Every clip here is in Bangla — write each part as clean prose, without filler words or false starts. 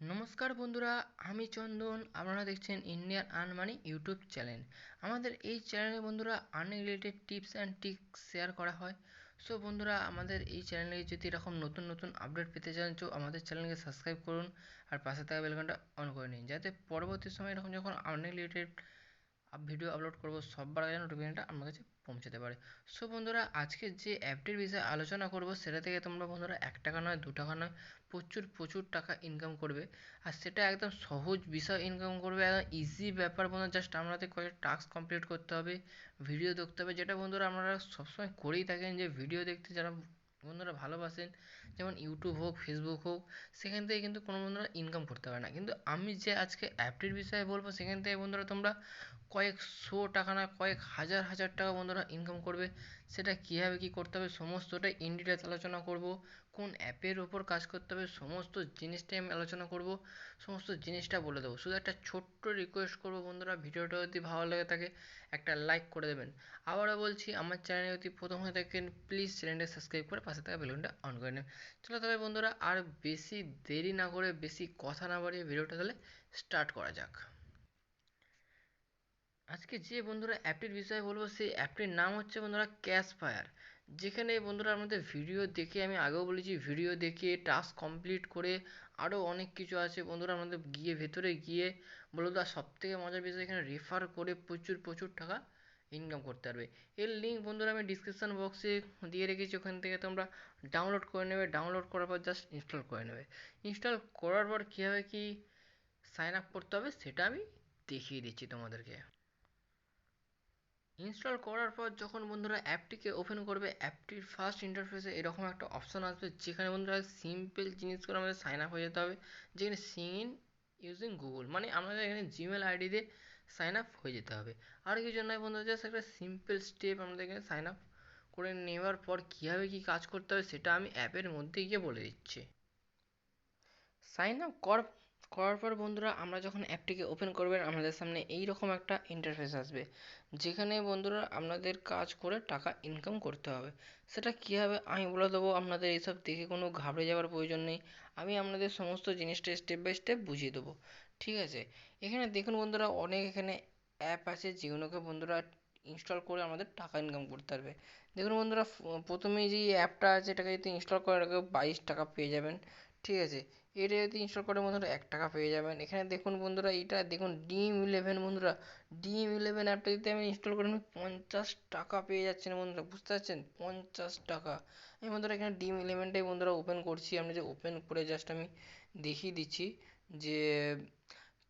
নমস্কার বন্ধুরা, আমি চন্দন। আপনারা দেখছেন Indian earn money YouTube channel. আমাদের এই চ্যানেলে বন্ধুরা earning related tips and tricks share করা হয়। সো বন্ধুরা, আমাদের এই চ্যানেলে যদি এরকম নতুন নতুন আপডেট পেতে চান তো আমাদের চ্যানেলকে সাবস্ক্রাইব করুন আর পাশে থাকা বেল আইকনটা অন করে নিন, যাতে পরবর্তী সময় এরকম যখন আর্নিং রিলেটেড ভিডিও আপলোড করবো সবার আগে নোটিফিকেশনটা আমার কাছে পৌঁছাতে পারে। সো বন্ধুরা, আজকে যে অ্যাপটির বিষয়ে আলোচনা করব সেটা থেকে তোমরা বন্ধুরা 1 টাকা নয় 2 টাকা নয় প্রচুর প্রচুর টাকা ইনকাম করবে। আর সেটা একদম সহজ বিষয় ইনকাম করবে, একদম ইজি ব্যাপার বন্ধুরা। জাস্ট আপনাদের কয়েকটা টাস্ক কমপ্লিট করতে হবে, ভিডিও দেখতে হবে, যেটা বন্ধুরা আপনারা সবসময় করেই থাকেন, যে ভিডিও দেখতে যারা বন্ধুরা ভালোবাসেন, যেমন ইউটিউব হোক ফেসবুক হোক, সেখান থেকে কিন্তু কোনো বন্ধুরা ইনকাম করতে পারে না। কিন্তু আমি যে আজকে অ্যাপটির বিষয়ে বলবো সেখান থেকে বন্ধুরা তোমরা কয়েকশো টাকা না কয়েক হাজার হাজার টাকা বন্ধুরা ইনকাম করবে। সেটা কীভাবে কী করতে হবে সমস্তটাই ইন ডিটেলস আলোচনা করব। কোন অ্যাপের ওপর কাজ করতে হবে সমস্ত জিনিসটাই আমি আলোচনা করব, সমস্ত জিনিসটা বলে দেবো। শুধু একটা ছোট্ট রিকোয়েস্ট করবো বন্ধুরা, ভিডিওটা যদি ভালো লাগে থাকে একটা লাইক করে দেবেন। আবারও বলছি, আমার চ্যানেলে যদি প্রথম হয়ে থাকেন প্লিজ চ্যানেলটা সাবস্ক্রাইব করে পাশে থাকা বেলুনটা অন করে নেবেন। চলো তবে বন্ধুরা, আর বেশি দেরি না করে বেশি কথা না বাড়িয়ে ভিডিওটা তাহলে স্টার্ট করা যাক। আজকে যে বন্ধুরা অ্যাপটির বিষয়ে বলবো সেই অ্যাপটির নাম হচ্ছে বন্ধুরা ক্যাশ ফায়ার। যেখানে বন্ধুরা আমাদের ভিডিও দেখে, আমি আগেও বলেছি, ভিডিও দেখে টাস্ক কমপ্লিট করে আরও অনেক কিছু আছে বন্ধুরা। আমাদের গিয়ে ভেতরে গিয়ে বলবো, আর সব থেকে মজার বিষয় এখানে রেফার করে প্রচুর প্রচুর টাকা ইনকাম করতে পারবে। এর লিঙ্ক বন্ধুরা আমি ডিসক্রিপশান বক্সে দিয়ে রেখেছি, ওখান থেকে তোমরা ডাউনলোড করে নেবে। ডাউনলোড করার পর জাস্ট ইনস্টল করে নেবে। ইনস্টল করার পর কীভাবে কী সাইন আপ করতে হবে সেটা আমি দেখিয়ে দিচ্ছি তোমাদেরকে। ইনস্টল করার পর যখন বন্ধুরা অ্যাপটিকে ওপেন করবে, অ্যাপটির ফার্স্ট ইন্টারফেসে এরকম একটা অপশন আসবে, যেখানে বন্ধুরা সিম্পল জিনিস করে আমাদের সাইন আপ হয়ে যেতে হবে। যেখানে সিং ইন ইউজিং গুগল, মানে আমাদের এখানে জিমেল আইডি দিয়ে সাইন আপ হয়ে যেতে হবে। আর কিছু নয় বন্ধুরা, জাস্ট একটা সিম্পল স্টেপ আমাদের এখানে সাইন আপ করে নেওয়ার পর কীভাবে কী কাজ করতে হবে সেটা আমি অ্যাপের মধ্যে গিয়ে বলে দিচ্ছি। সাইন আপ করার পর বন্ধুরা আমরা যখন অ্যাপটিকে ওপেন করবেন, আমাদের সামনে এই রকম একটা ইন্টারফেস আসবে, যেখানে বন্ধুরা আপনাদের কাজ করে টাকা ইনকাম করতে হবে। সেটা কীভাবে আমি বলে দেবো, আপনাদের এইসব দেখে কোনো ঘাবড়ে যাওয়ার প্রয়োজন নেই। আমি আপনাদের সমস্ত জিনিসটা স্টেপ বাই স্টেপ বুঝিয়ে দেবো, ঠিক আছে? এখানে দেখুন বন্ধুরা, অনেক এখানে অ্যাপ আছে যেগুলোকে বন্ধুরা ইনস্টল করে আমাদের টাকা ইনকাম করতে পারবে। দেখুন বন্ধুরা, প্রথমেই যে অ্যাপটা আছে এটাকে যদি ইনস্টল করার আগে 22 টাকা পেয়ে যাবেন, ঠিক আছে? এটা যদি ইনস্টল করে বন্ধুরা 1 টাকা পেয়ে যাবেন। এখানে দেখুন বন্ধুরা, এইটা দেখুন ডিম 11 বন্ধুরা, ডিম 11 অ্যাপটা যদি আমি ইনস্টল করে আমি 50 টাকা পেয়ে যাচ্ছেন বন্ধুরা, বুঝতে পারছেন? 50 টাকা। আমি বন্ধুরা এখানে ডিম 11টাই বন্ধুরা ওপেন করছি। আপনি যে ওপেন করে জাস্ট আমি দেখিয়ে দিচ্ছি যে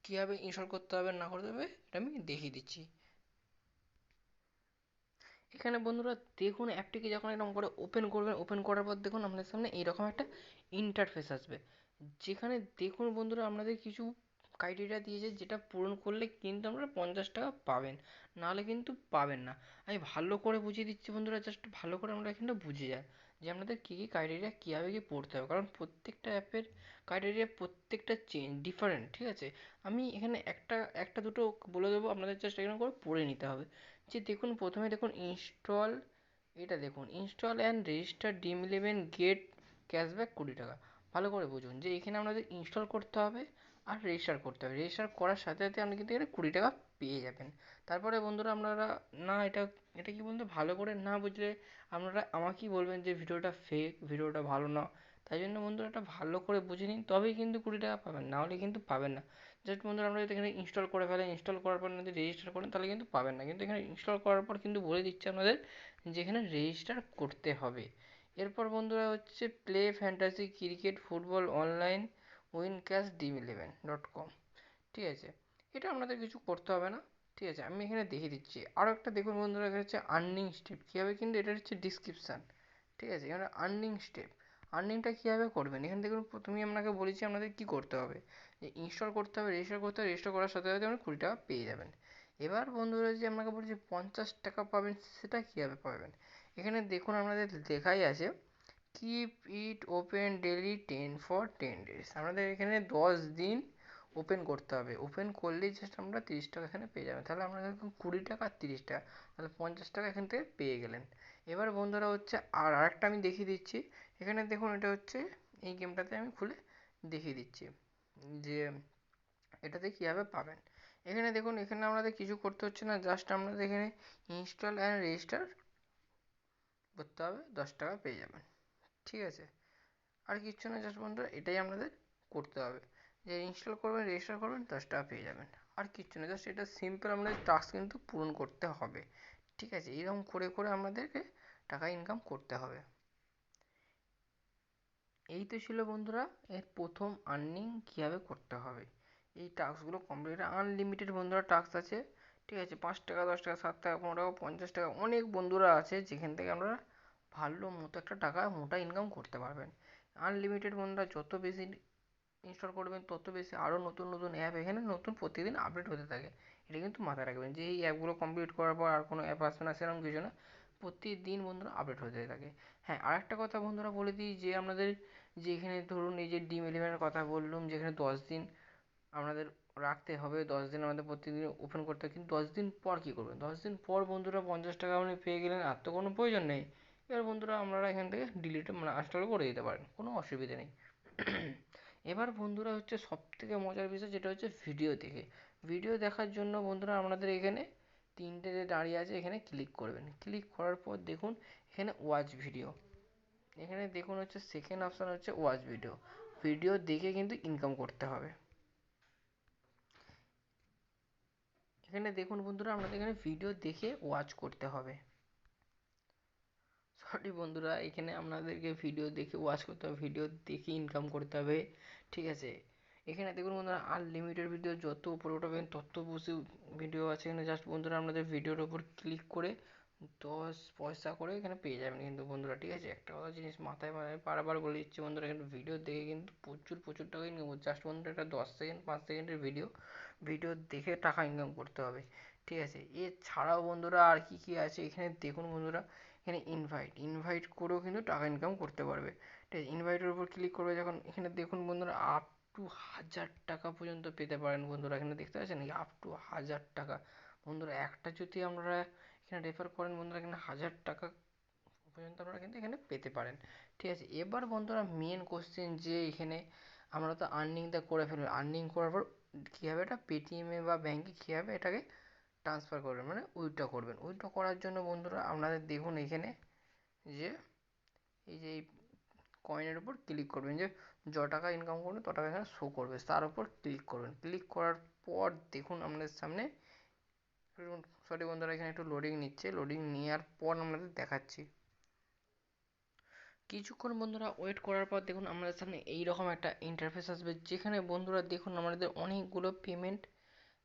কীভাবে ইনস্টল করতে হবে না করতে হবে, এটা আমি দেখিয়ে দিচ্ছি। এখানে বন্ধুরা দেখুন, অ্যাপটিকে যখন এরকম করে ওপেন করবেন, ওপেন করার পর দেখুন আপনাদের সামনে এইরকম একটা ইন্টারফেস আসবে, যেখানে দেখুন বন্ধুরা আপনাদের কিছু ক্রাইটেরিয়া দিয়েছে, যেটা পূরণ করলে কিন্তু আপনারা 50 টাকা পাবেন, নাহলে কিন্তু পাবেন না। আমি ভালো করে বুঝিয়ে দিচ্ছি বন্ধুরা, জাস্ট ভালো করে আমরা এখানটা বুঝে যায় যে আপনাদের কী কী ক্রাইটেরিয়া কীভাবে কী পড়তে হবে, কারণ প্রত্যেকটা অ্যাপের ক্রাইটেরিয়া প্রত্যেকটা ডিফারেন্ট, ঠিক আছে? আমি এখানে একটা একটা দুটো বলে দেবো, আপনাদের জাস্ট এরকম করে পড়ে নিতে হবে। যে দেখুন, প্রথমে দেখুন ইনস্টল, এটা দেখুন ইনস্টল অ্যান্ড রেজিস্টার ডিম 11 গেট ক্যাশব্যাক 20 টাকা। ভালো করে বুঝুন যে এখানে আপনাদের ইনস্টল করতে হবে আর রেজিস্টার করতে হবে। রেজিস্টার করার সাথে সাথে আপনি কিন্তু এখানে 20 টাকা পেয়ে যাবেন। তারপরে বন্ধুরা আপনারা, না এটা এটা কি বন্ধু, ভালো করে না বুঝলে আপনারা আমাকেই বলবেন যে ভিডিওটা ফেক, ভিডিওটা ভালো না। তাই জন্য বন্ধুরা এটা ভালো করে বুঝে নিন, তবেই কিন্তু 20 টাকা পাবেন, নাহলে কিন্তু পাবেন না। জাস্ট বন্ধুরা আমরা যদি এখানে ইনস্টল করে ফেলেন, ইনস্টল করার পর যদি রেজিস্টার করেন তাহলে কিন্তু পাবেন না। কিন্তু এখানে ইনস্টল করার পর কিন্তু বলে দিচ্ছে আপনাদের যে এখানে রেজিস্টার করতে হবে। এরপর বন্ধুরা হচ্ছে play fantasy cricket football online win cash ডিম 11.com, ঠিক আছে? এটা আপনাদের কিছু করতে হবে না, ঠিক আছে? আমি এখানে দেখিয়ে দিচ্ছি। আরও একটা দেখুন বন্ধুরা, এখানে হচ্ছে আর্নিং স্টেপ কীভাবে, কিন্তু এটা হচ্ছে ডিসক্রিপশান, ঠিক আছে? এখানে আর্নিং স্টেপ, আর্নিংটা কীভাবে করবেন এখানে দেখুন। প্রথমেই আপনাকে বলেছি আপনাদের কী করতে হবে, যে ইনস্টল করতে হবে, রেজিস্টার করতে হবে, রেজিস্টার করার সাথে সাথে আপনি 20 টাকা পেয়ে যাবেন। এবার বন্ধুরা যে আপনাকে বলছি 50 টাকা পাবেন, সেটা কীভাবে পাবেন? এখানে দেখুন আপনাদের লেখাই আছে keep it open daily 10 for 10 days। আপনাদের এখানে 10 দিন ওপেন করতে হবে। ওপেন করলেই জাস্ট আমরা 30 টাকা এখানে পেয়ে যাবেন। তাহলে আপনারা দেখুন 20 টাকা আর 30 টাকা, তাহলে 50 টাকা এখান থেকে পেয়ে গেলেন। এবার বন্ধুরা হচ্ছে আর আরেকটা আমি দেখিয়ে দিচ্ছি। এখানে দেখুন, এটা হচ্ছে এই গেমটাতে আমি খুলে দেখিয়ে দিচ্ছি। যে এটাতে কীভাবে পাবেন। এখানে দেখুন, এখানে আপনাদের কিছু করতে হচ্ছে না, জাস্ট আপনাদের এখানে ইনস্টল অ্যান্ড রেজিস্টার করতে হবে, 10 টাকা পেয়ে যাবেন। ঠিক আছে, আর কিচ্ছু না, জাস্ট বন্ধুরা এটাই আপনাদের করতে হবে, যে ইনস্টল করবেন, রেজিস্টার করবেন, 10 টাকা পেয়ে যাবেন। আর কিচ্ছু না, জাস্ট এটা সিম্পল আপনাদের টাস্ক কিন্তু পূরণ করতে হবে। ঠিক আছে, এরকম করে করে আপনাদেরকে টাকা ইনকাম করতে হবে। এই তো ছিল বন্ধুরা এর প্রথম আর্নিং কীভাবে করতে হবে। এই টাস্কগুলো কমপ্লিট, আনলিমিটেড বন্ধুরা টাস্ক আছে। ঠিক আছে, 5 টাকা, 10 টাকা, 7 টাকা, 15 টাকা, 50 টাকা, অনেক বন্ধুরা আছে যেখান থেকে আপনারা ভালো মতো একটা টাকা মোটা ইনকাম করতে পারবেন। আনলিমিটেড বন্ধুরা, যত বেশি ইনস্টল করবেন তত বেশি আরও নতুন নতুন অ্যাপ এখানে নতুন প্রতিদিন আপডেট হতে থাকে। এটা কিন্তু মাথায় রাখবেন যে এই অ্যাপগুলো কমপ্লিট করার পর আর কোনো অ্যাপ আসবে না সেরকম কিছু না, প্রতিদিন বন্ধুরা আপডেট হতে থাকে। হ্যাঁ, আরেকটা কথা বন্ধুরা বলে দিই, যে আপনাদের যে এখানে ধরুন এই যে ডিম এলিমেন্টের কথা বললাম, যেখানে 10 দিন আপনাদের রাখতে হবে, 10 দিন আমাদের প্রতিদিন ওপেন করতে হবে, কিন্তু 10 দিন পর কী করবেন? 10 দিন পর বন্ধুরা 50 টাকা আপনি পেয়ে গেলেন, আর তো কোনো প্রয়োজন নেই। এবার বন্ধুরা আপনারা এখান থেকে ডিলিট মানে আনইনস্টল করে দিতে পারেন, কোনো অসুবিধা নেই। এবার বন্ধুরা হচ্ছে সব থেকে মজার বিষয়, যেটা হচ্ছে ভিডিও দেখে। ভিডিও দেখার জন্য বন্ধুরা আপনাদের এখানে তিনটে যে দাঁড়িয়ে আছে এখানে ক্লিক করবেন। ক্লিক করার পর দেখুন এখানে ওয়াচ ভিডিও, এখানে দেখুন হচ্ছে সেকেন্ড অপশান হচ্ছে ওয়াচ ভিডিও। ভিডিও দেখে কিন্তু ইনকাম করতে হবে। এখানে দেখুন বন্ধুরা আপনাদের এখানে ভিডিও দেখে ওয়াচ করতে হবে। সরি বন্ধুরা, এখানে আপনাদেরকে ভিডিও দেখে ওয়াচ করতে হবে, ভিডিও দেখে ইনকাম করতে হবে। ঠিক আছে, এখানে দেখুন বন্ধুরা আনলিমিটেড ভিডিও, যত উপরে উঠাবেন তত বেশি ভিডিও আছে এখানে। জাস্ট বন্ধুরা আপনাদের ভিডিওর উপর ক্লিক করে 10 পয়সা করে এখানে পেয়ে যাবেন কিন্তু বন্ধুরা। ঠিক আছে, একটা কথা জিনিস মাথায় বারবার বলে দিচ্ছি বন্ধুরা, এখানে ভিডিও দেখে কিন্তু প্রচুর প্রচুর টাকা ইনকাম করছে। জাস্ট বন্ধুরা একটা 10 সেকেন্ড 5 সেকেন্ডের ভিডিও, ভিডিও দেখে টাকা ইনকাম করতে হবে। ঠিক আছে, এছাড়াও বন্ধুরা আর কি কি আছে এখানে দেখুন বন্ধুরা, এখানে ইনভাইট করেও কিন্তু টাকা ইনকাম করতে পারবে। ঠিক আছে, ইনভাইটের উপর ক্লিক করবে যখন, এখানে দেখুন বন্ধুরা আপ টু 1000 টাকা পর্যন্ত পেতে পারেন বন্ধুরা। এখানে দেখতে পাচ্ছেন নাকি, আপ টু 1000 টাকা। বন্ধুরা একটা যদি আমরা এখানে রেফার করেন বন্ধুরা, এখানে 1000 টাকা পর্যন্ত আপনারা কিন্তু এখানে পেতে পারেন। ঠিক আছে, এবার বন্ধুরা মেন কোশ্চেন, যে এখানে আমরা তো আর্নিংটা করে ফেললাম, আর্নিং করার পর কীভাবে এটা পেটিএমে বা ব্যাঙ্কে কীভাবে এটাকে ট্রান্সফার করবেন, মানে উইথড্র করবেন। উইথড্র করার জন্য বন্ধুরা আপনাদের দেখুন এখানে যে এই যে এই কয়েনের উপর ক্লিক করবেন, যে টাকা ইনকাম করবেন টাকা এখানে শো করবে, তার উপর ক্লিক করবেন। ক্লিক করার পর দেখুন আপনাদের সামনে, সরি বন্ধুরা এখানে একটু লোডিং নিচ্ছে, লোডিং নেওয়ার পর আপনাদের দেখাচ্ছি। কিছুক্ষণ বন্ধুরা ওয়েট করার পর দেখুন আমাদের সামনে এইরকম একটা ইন্টারফেস আসবে, যেখানে বন্ধুরা দেখুন আমাদের অনেকগুলো পেমেন্ট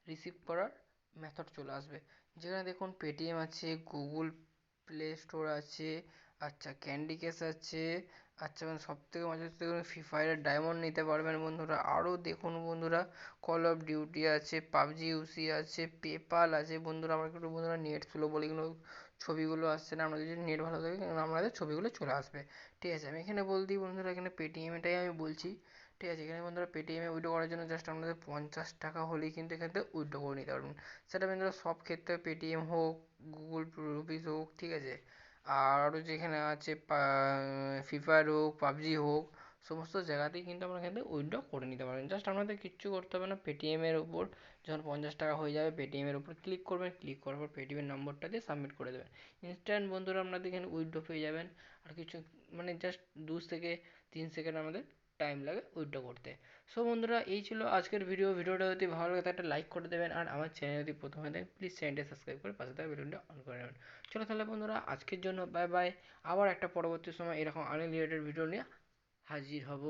রিসিভ করার মেথড চলে আসবে। যেখানে দেখুন পেটিএম আছে, গুগল প্লে স্টোর আছে, আচ্ছা ক্যান্ডি ক্যাশ আছে, আচ্ছা মানে সব থেকে মজার হচ্ছে দেখুন ফ্রি ফায়ারের ডায়মন্ড নিতে পারবেন বন্ধুরা। আরও দেখুন বন্ধুরা কল অফ ডিউটি আছে, পাবজি ইউসি আছে, পেপাল আছে বন্ধুরা। আমার একটু বন্ধুরা নেট স্লো বলে এগুলো ছবিগুলো আসছে না, আপনাদের যদি নেট ভালো থাকে আপনাদের ছবিগুলো চলে আসবে। ঠিক আছে, আমি এখানে বলে দিই বন্ধুরা, এখানে পেটিএমটাই আমি বলছি। ঠিক আছে, এখানে বন্ধুরা পেটিএমে উইথড্র করার জন্য জাস্ট আপনাদের 50 টাকা হলেই কিন্তু এখান থেকে উইথড্র করে নিতে পারবেন। সেটা বন্ধুরা সব ক্ষেত্রে পেটিএম হোক, গুগল রুপিস হোক, ঠিক আছে, আর আরও যেখানে আছে ফ্রি ফায়ার হোক, পাবজি হোক, সমস্ত জায়গাতেই কিন্তু আপনারা এখান থেকে উইথড্র করে নিতে পারবেন। জাস্ট আপনাদের কিচ্ছু করতে হবে না, পেটিএমের ওপর যখন 50 টাকা হয়ে যাবে পেটিএমের ওপর ক্লিক করবেন, ক্লিক করার পর পেটিএমের নম্বরটা দিয়ে সাবমিট করে দেবেন। ইনস্ট্যান্ট বন্ধুরা আপনাদের এখানে উইথড্র পেয়ে যাবেন। আর কিছু মানে জাস্ট 2 থেকে 3 সেকেন্ড আমাদের টাইম লাগে উইথড্র করতে। সো বন্ধুরা এই ছিল আজকের ভিডিও। ভিডিওটা যদি ভালো লাগে একটা লাইক করে দেবেন, আর আমার চ্যানেল যদি প্রথমে দেখেন প্লিজ চ্যানেলটা সাবস্ক্রাইব করে পাশে থাকা বেলুনটা অন করে নেবেন। চলো তাহলে বন্ধুরা আজকের জন্য বাই বাই। আবার একটা পরবর্তী সময় এরকম আনরিলেটেড ভিডিও নিয়ে হাজির হব।